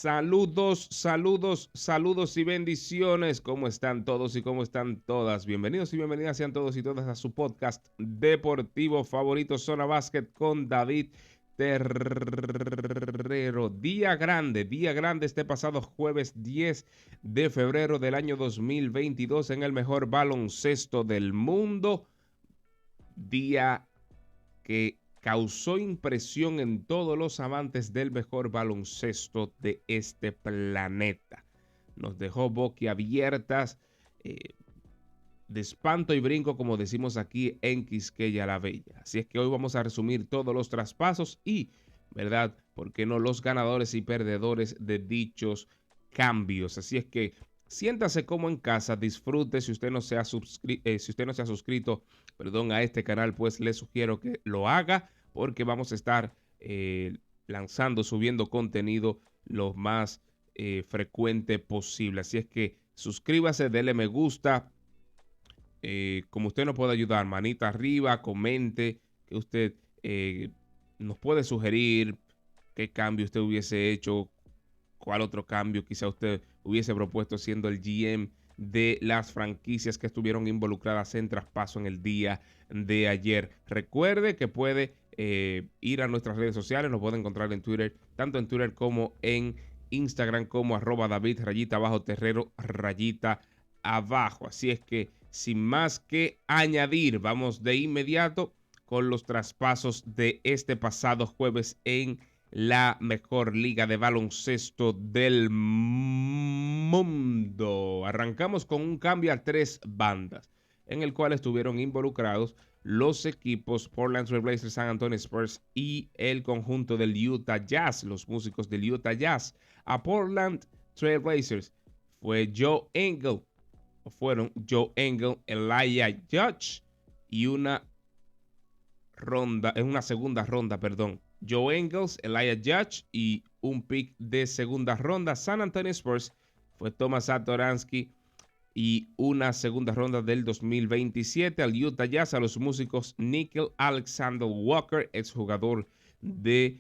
Saludos, saludos, saludos y bendiciones. ¿Cómo están todos y cómo están todas? Bienvenidos y bienvenidas sean todos y todas a su podcast deportivo favorito, Zona Básquet con David Terrero. Día grande este pasado jueves 10 de febrero del año 2022 en el mejor baloncesto del mundo. Día que causó impresión en todos los amantes del mejor baloncesto de este planeta. Nos dejó boquiabiertas, de espanto y brinco, como decimos aquí en Quisqueya la Bella. Así es que hoy vamos a resumir todos los traspasos y, ¿verdad? ¿Por qué no los ganadores y perdedores de dichos cambios? Así es que siéntase como en casa, disfrute. Si usted no se ha suscrito, perdón, a este canal, pues le sugiero que lo haga porque vamos a estar lanzando, subiendo contenido lo más frecuente posible. Así es que suscríbase, dele me gusta. Como usted nos puede ayudar, manita arriba, comente, que usted nos puede sugerir qué cambio usted hubiese hecho, cuál otro cambio quizá usted hubiese propuesto siendo el GM de las franquicias que estuvieron involucradas en traspaso en el día de ayer. Recuerde que puede ir a nuestras redes sociales, nos puede encontrar en Twitter, tanto en Twitter como en Instagram como @David_Terrero_. Así es que sin más que añadir, vamos de inmediato con los traspasos de este pasado jueves en la mejor liga de baloncesto del mundo. Arrancamos con un cambio a 3 bandas, en el cual estuvieron involucrados los equipos Portland Trail Blazers, San Antonio Spurs y el conjunto del Utah Jazz, los músicos del Utah Jazz. A Portland Trail Blazers fueron Joe Engel, Elijah Judge y una segunda ronda, perdón. Joe Ingles, Elijah Judge y un pick de segunda ronda. San Antonio Spurs fue Thomas Satoransky y una segunda ronda del 2027. Al Utah Jazz, a los músicos Nickel Alexander Walker, exjugador de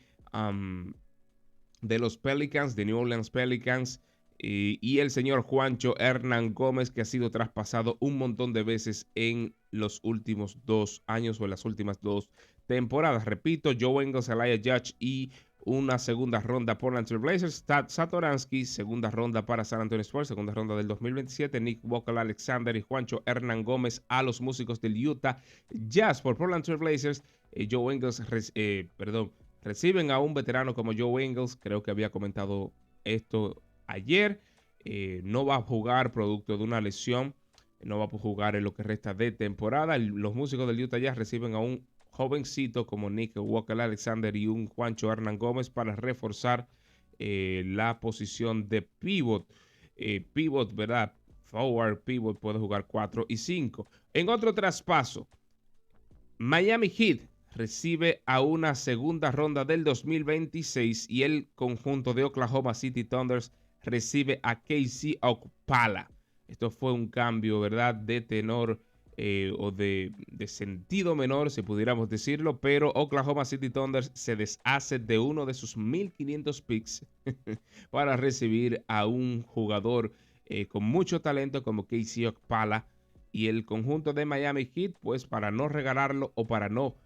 los Pelicans, de New Orleans Pelicans, y el señor Juancho Hernán Gómez, que ha sido traspasado un montón de veces en los últimos 2 años o en las últimas 2 temporadas. Repito, Joe Ingles, Elijah Judge y una segunda ronda por Portland Trail Blazers. Satoransky, segunda ronda para San Antonio Spurs, segunda ronda del 2027. Nick Walker Alexander y Juancho Hernán Gómez a los músicos del Utah Jazz. Por Portland Trail Blazers, Joe Ingles, reciben a un veterano como Joe Ingles. Creo que había comentado esto ayer. No va a jugar producto de una lesión. No va a jugar en lo que resta de temporada. Los músicos del Utah Jazz reciben a un jovencito como Nick Walker Alexander y un Juancho Hernán Gómez para reforzar la posición de pivot. Pivot, ¿verdad? Forward, pivot, puede jugar 4 y 5. En otro traspaso, Miami Heat recibe a una segunda ronda del 2026 y el conjunto de Oklahoma City Thunders recibe a KZ Okpala. Esto fue un cambio, ¿verdad?, de tenor o de sentido menor, si pudiéramos decirlo, pero Oklahoma City Thunder se deshace de uno de sus 1,500 picks para recibir a un jugador con mucho talento como KZ Okpala. Y el conjunto de Miami Heat, pues para no regalarlo o para no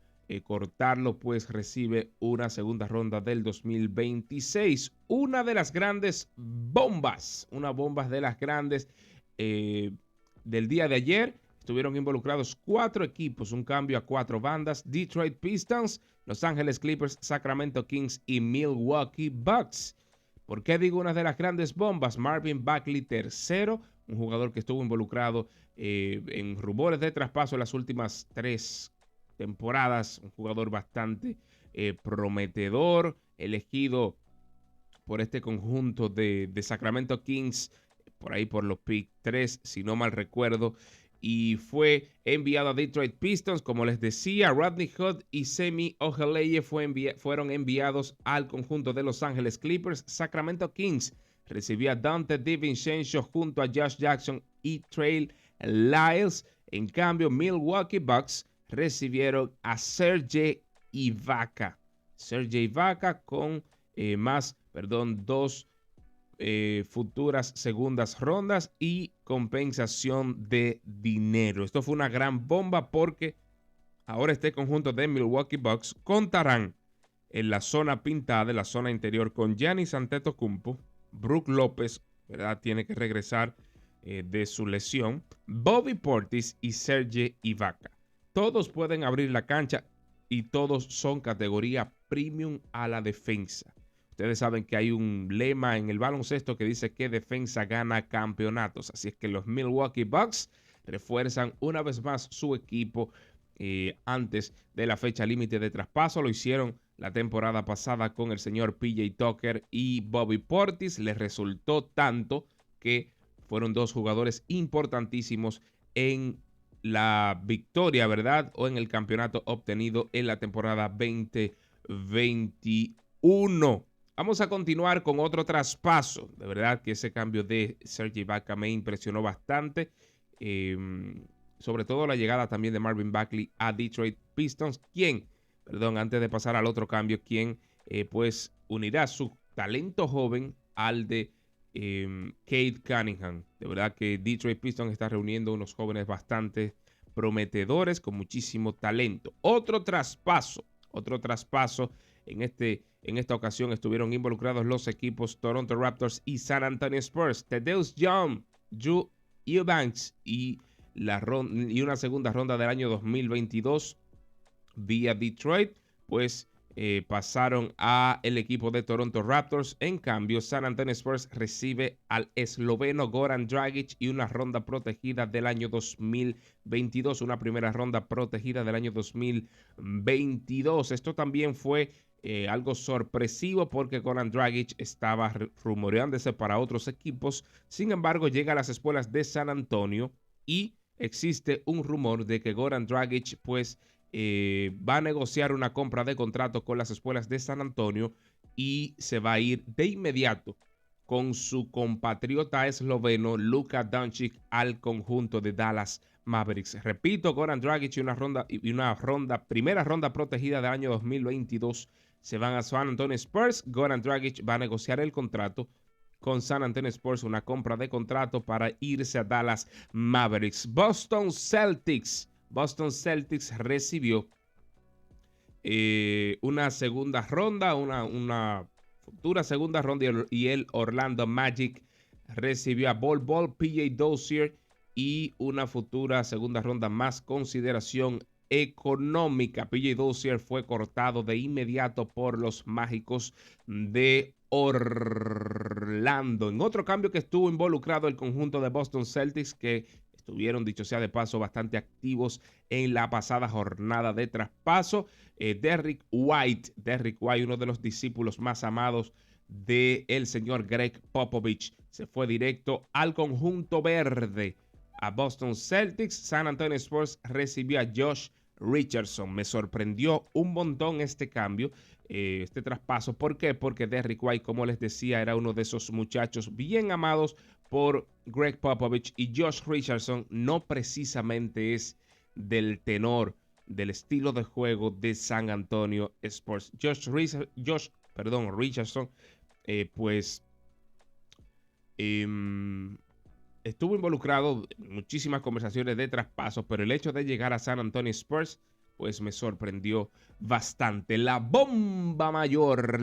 cortarlo, pues recibe una segunda ronda del 2026. Una de las grandes bombas, una bomba de las grandes del día de ayer. Estuvieron involucrados 4 equipos, un cambio a 4 bandas: Detroit Pistons, Los Ángeles Clippers, Sacramento Kings y Milwaukee Bucks. ¿Por qué digo una de las grandes bombas? Marvin Bagley III, un jugador que estuvo involucrado en rumores de traspaso en las últimas 3 temporadas, un jugador bastante prometedor, elegido por este conjunto de Sacramento Kings, por ahí por los pick 3, si no mal recuerdo, y fue enviado a Detroit Pistons. Como les decía, Rodney Hood y Semi Ojeleye fueron enviados al conjunto de Los Ángeles Clippers. Sacramento Kings recibía a Dante DiVincenzo junto a Josh Jackson y Trey Lyles. En cambio, Milwaukee Bucks recibieron a Serge Ibaka. Serge Ibaka con 2 futuras segundas rondas y compensación de dinero. Esto fue una gran bomba porque ahora este conjunto de Milwaukee Bucks contarán en la zona pintada, en la zona interior, con Giannis Antetokounmpo, Brook López, ¿verdad? Tiene que regresar de su lesión, Bobby Portis y Serge Ibaka. Todos pueden abrir la cancha y todos son categoría premium a la defensa. Ustedes saben que hay un lema en el baloncesto que dice que defensa gana campeonatos. Así es que los Milwaukee Bucks refuerzan una vez más su equipo antes de la fecha límite de traspaso. Lo hicieron la temporada pasada con el señor PJ Tucker y Bobby Portis. Les resultó tanto que fueron dos jugadores importantísimos en la victoria, ¿verdad? O en el campeonato obtenido en la temporada 2021. Vamos a continuar con otro traspaso. De verdad que ese cambio de Serge Ibaka me impresionó bastante. Sobre todo la llegada también de Marvin Bagley a Detroit Pistons, antes de pasar al otro cambio, quien pues unirá su talento joven al de Cade Cunningham. De verdad que Detroit Pistons está reuniendo unos jóvenes bastante prometedores con muchísimo talento. Otro traspaso. En esta ocasión estuvieron involucrados los equipos Toronto Raptors y San Antonio Spurs. Thaddeus Young, Drew Eubanks y una segunda ronda del año 2022 vía Detroit, pues pasaron a el equipo de Toronto Raptors. En cambio, San Antonio Spurs recibe al esloveno Goran Dragic y una ronda protegida del año 2022, una primera ronda protegida del año 2022. Esto también fue algo sorpresivo porque Goran Dragic estaba rumoreándose para otros equipos. Sin embargo, llega a las espuelas de San Antonio y existe un rumor de que Goran Dragic pues va a negociar una compra de contrato con las espuelas de San Antonio y se va a ir de inmediato con su compatriota esloveno Luka Doncic al conjunto de Dallas Mavericks. Repito, Goran Dragic y primera ronda protegida del año 2022 se van a San Antonio Spurs. Goran Dragic va a negociar el contrato con San Antonio Spurs, una compra de contrato para irse a Dallas Mavericks. Boston Celtics recibió una segunda ronda, una futura segunda ronda, y el Orlando Magic recibió a Bol Bol, PJ Dozier y una futura segunda ronda más consideración económica. PJ Dozier fue cortado de inmediato por los Mágicos de Orlando. En otro cambio que estuvo involucrado el conjunto de Boston Celtics, que estuvieron, dicho sea de paso, bastante activos en la pasada jornada de traspaso. Derrick White, uno de los discípulos más amados del señor Greg Popovich, se fue directo al conjunto verde. A Boston Celtics, San Antonio Spurs recibió a Josh Richardson. Me sorprendió un montón este cambio, este traspaso. ¿Por qué? Porque Derrick White, como les decía, era uno de esos muchachos bien amados por Greg Popovich, y Josh Richardson no precisamente es del tenor, del estilo de juego de San Antonio Spurs. Richardson, estuvo involucrado en muchísimas conversaciones de traspasos, pero el hecho de llegar a San Antonio Spurs pues me sorprendió bastante. La bomba mayor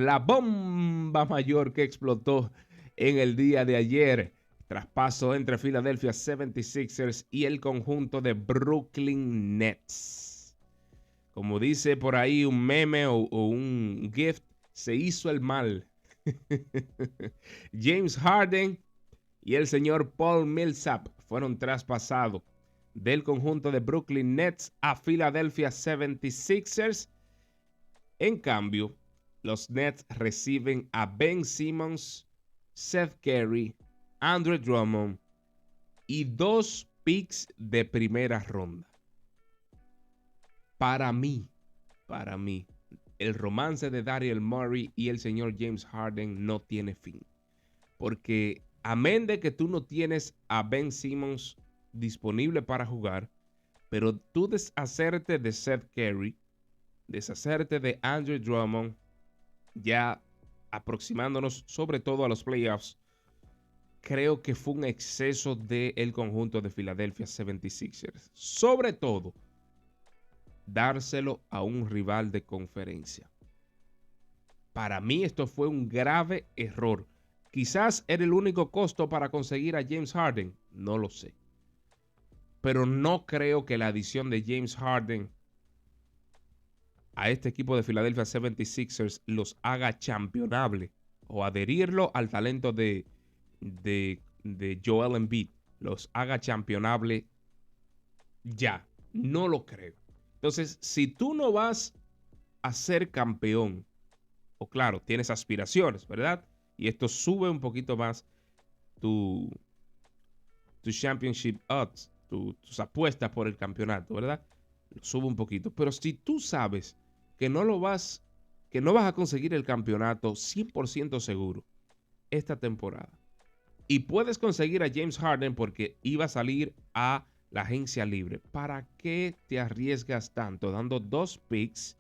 que explotó en el día de ayer. Traspaso entre Philadelphia 76ers y el conjunto de Brooklyn Nets. Como dice por ahí un meme o un gift, se hizo el mal. James Harden y el señor Paul Millsap fueron traspasados del conjunto de Brooklyn Nets a Philadelphia 76ers. En cambio, los Nets reciben a Ben Simmons, Seth Curry, Andre Drummond y 2 picks de primera ronda. Para mí, el romance de Daryl Morey y el señor James Harden no tiene fin. Porque amén de que tú no tienes a Ben Simmons disponible para jugar, pero tú deshacerte de Seth Curry, deshacerte de Andre Drummond, ya aproximándonos sobre todo a los playoffs, creo que fue un exceso del conjunto de Philadelphia 76ers. Sobre todo, dárselo a un rival de conferencia. Para mí esto fue un grave error. Quizás era el único costo para conseguir a James Harden, no lo sé. Pero no creo que la adición de James Harden a este equipo de Philadelphia 76ers los haga championable o adherirlo al talento de Joel Embiid, los haga championable ya. No lo creo. Entonces, si tú no vas a ser campeón, o claro, tienes aspiraciones, ¿verdad? Y esto sube un poquito más tu championship odds, tus apuestas por el campeonato, ¿verdad? Lo sube un poquito. Pero si tú sabes que no vas a conseguir el campeonato 100% seguro esta temporada, y puedes conseguir a James Harden porque iba a salir a la agencia libre, ¿para qué te arriesgas tanto dando 2 picks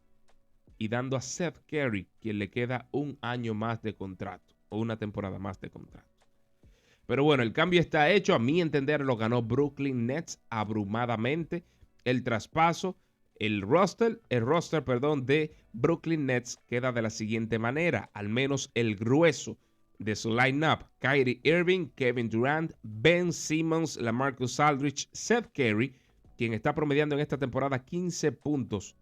y dando a Seth Curry, quien le queda un año más de contrato o una temporada más de contrato? Pero bueno, el cambio está hecho. A mi entender lo ganó Brooklyn Nets abrumadamente. El traspaso, el roster de Brooklyn Nets queda de la siguiente manera. Al menos el grueso de su lineup: Kyrie Irving, Kevin Durant, Ben Simmons, LaMarcus Aldridge, Seth Curry, quien está promediando en esta temporada 15 puntos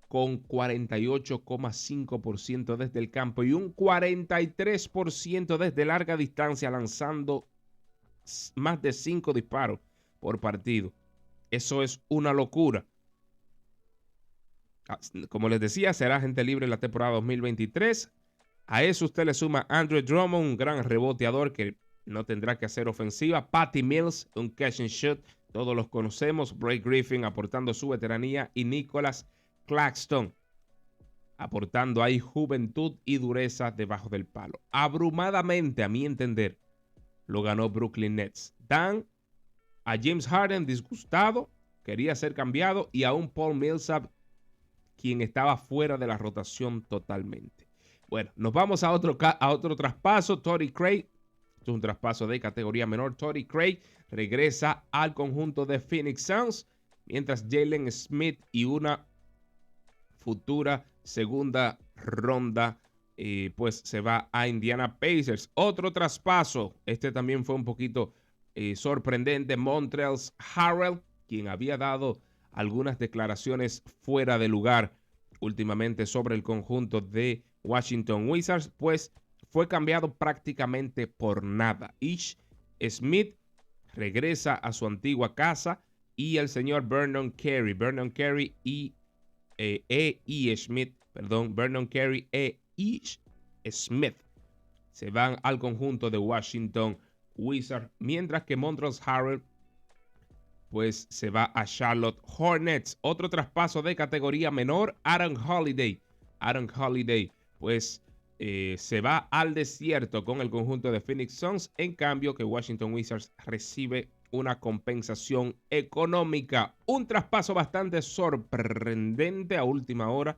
con 48,5% desde el campo y un 43% desde larga distancia, lanzando más de 5 disparos por partido. Eso es una locura. Como les decía, será agente libre en la temporada 2023. A eso usted le suma Andre Drummond, un gran reboteador que no tendrá que hacer ofensiva. Patty Mills, un catch and shoot, todos los conocemos. Blake Griffin aportando su veteranía y Nicholas Claxton aportando ahí juventud y dureza debajo del palo. Abrumadamente, a mi entender, lo ganó Brooklyn Nets. Dan a James Harden disgustado, quería ser cambiado, y a un Paul Millsap quien estaba fuera de la rotación totalmente. Bueno, nos vamos a otro traspaso. Torrey Craig, esto es un traspaso de categoría menor. Torrey Craig regresa al conjunto de Phoenix Suns, mientras Jalen Smith y una futura segunda ronda pues se va a Indiana Pacers. Otro traspaso, este también fue un poquito sorprendente. Montrezl Harrell, quien había dado algunas declaraciones fuera de lugar últimamente sobre el conjunto de Washington Wizards, pues fue cambiado prácticamente por nada. Ish Smith regresa a su antigua casa y el señor Vernon Carey Vernon Carey e Ish Smith se van al conjunto de Washington Wizards, mientras que Montrezl Harrell pues se va a Charlotte Hornets. Otro traspaso de categoría menor, Aaron Holiday pues se va al desierto con el conjunto de Phoenix Suns, en cambio que Washington Wizards recibe una compensación económica. Un traspaso bastante sorprendente a última hora,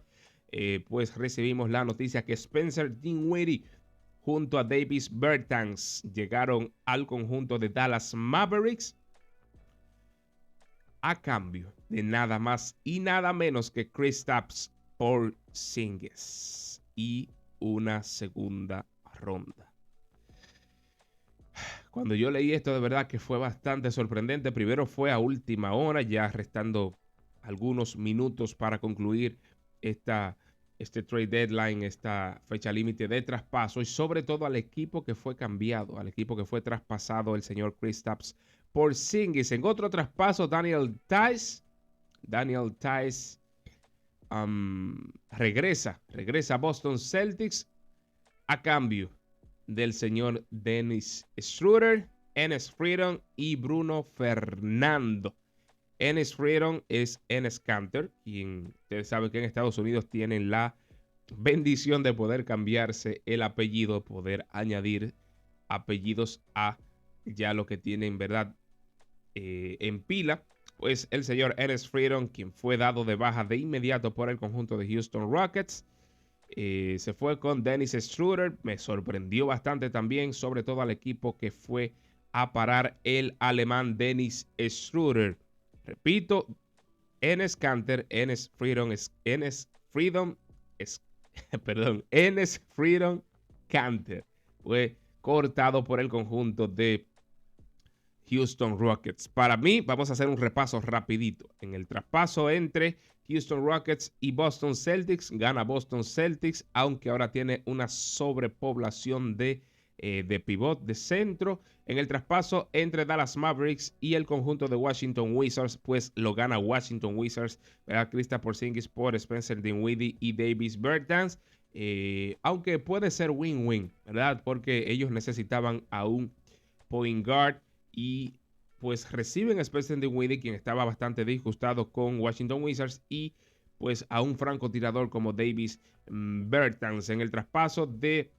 pues recibimos la noticia que Spencer Dinwiddie junto a Davis Bertans llegaron al conjunto de Dallas Mavericks a cambio de nada más y nada menos que Kristaps Porzingis y una segunda ronda. Cuando yo leí esto, de verdad que fue bastante sorprendente. Primero fue a última hora, ya restando algunos minutos para concluir este trade deadline, esta fecha límite de traspaso, y sobre todo al equipo que fue cambiado, al equipo que fue traspasado, el señor Kristaps Porzingis. En otro traspaso, Daniel Theis regresa a Boston Celtics a cambio del señor Dennis Schroeder, Enes Freedom y Bruno Fernando. Enes Freedom es Enes Kanter, quien ustedes saben que en Estados Unidos tienen la bendición de poder cambiarse el apellido, poder añadir apellidos a ya lo que tienen, ¿verdad? En pila. Pues el señor Enes Freedom, quien fue dado de baja de inmediato por el conjunto de Houston Rockets, Se fue con Dennis Schroeder. Me sorprendió bastante también, sobre todo al equipo que fue a parar el alemán Dennis Schroeder. Repito, Enes Kanter, Enes Freedom, perdón, Enes Freedom Kanter fue cortado por el conjunto de Houston Rockets. Para mí, vamos a hacer un repaso rapidito. En el traspaso entre Houston Rockets y Boston Celtics, gana Boston Celtics, aunque ahora tiene una sobrepoblación de pivot, de centro. En el traspaso entre Dallas Mavericks y el conjunto de Washington Wizards, pues lo gana Washington Wizards, ¿verdad? Kristaps Porzingis por Spencer Dinwiddie y Davis Bertans. Aunque puede ser win-win, ¿verdad? Porque ellos necesitaban a un point guard y pues reciben a Spencer Dinwiddie, quien estaba bastante disgustado con Washington Wizards, y pues a un francotirador como Davis Bertans. En el traspaso de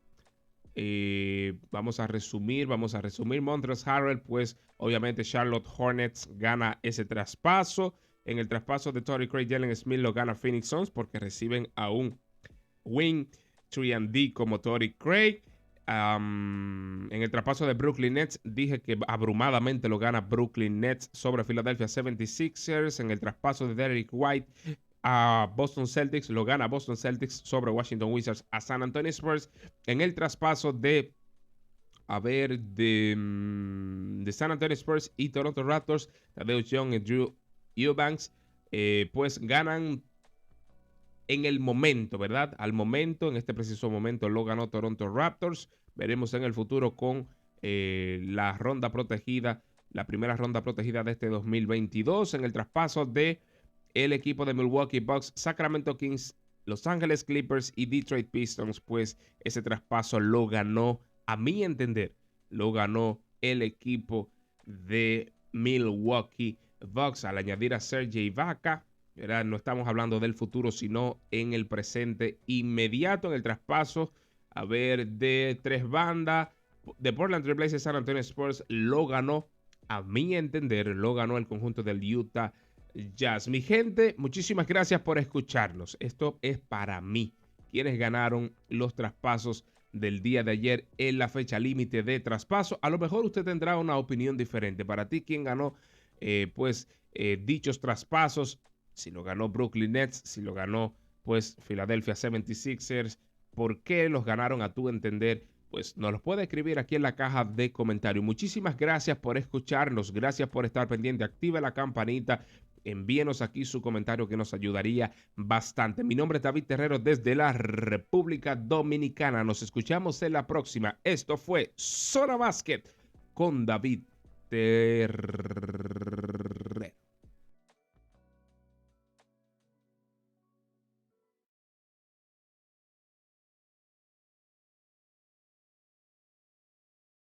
vamos a resumir Montrezl Harrell, pues obviamente Charlotte Hornets gana ese traspaso. En el traspaso de Torrey Craig, Jalen Smith lo gana Phoenix Suns porque reciben a un wing 3&D como Torrey Craig. En el traspaso de Brooklyn Nets dije que abrumadamente lo gana Brooklyn Nets sobre Philadelphia 76ers. En el traspaso de Derrick White a Boston Celtics lo gana Boston Celtics sobre Washington Wizards a San Antonio Spurs. En el traspaso de San Antonio Spurs y Toronto Raptors, Tadeusz Young y Drew Eubanks pues ganan en el momento, ¿verdad? Al momento, en este preciso momento lo ganó Toronto Raptors. Veremos en el futuro con la ronda protegida, la primera ronda protegida de este 2022. En el traspaso de el equipo de Milwaukee Bucks, Sacramento Kings, Los Ángeles Clippers y Detroit Pistons, pues ese traspaso lo ganó, a mi entender, lo ganó el equipo de Milwaukee Bucks al añadir a Serge Ibaka. ¿Verdad? No estamos hablando del futuro, sino en el presente inmediato. En el traspaso, a ver, de tres bandas, de Portland Trail Blazers, San Antonio Spurs, lo ganó, a mi entender, lo ganó el conjunto del Utah Jazz. Mi gente, muchísimas gracias por escucharnos. Esto es para mí, quienes ganaron los traspasos del día de ayer en la fecha límite de traspaso. A lo mejor usted tendrá una opinión diferente. Para ti, ¿quién ganó dichos traspasos? Si lo ganó Brooklyn Nets, si lo ganó pues Philadelphia 76ers, ¿por qué los ganaron a tu entender? Pues nos los puede escribir aquí en la caja de comentarios. Muchísimas gracias por escucharnos, gracias por estar pendiente, active la campanita, envíenos aquí su comentario que nos ayudaría bastante. Mi nombre es David Terrero desde la República Dominicana. Nos escuchamos en la próxima. Esto fue Zona Basket con David Terrero.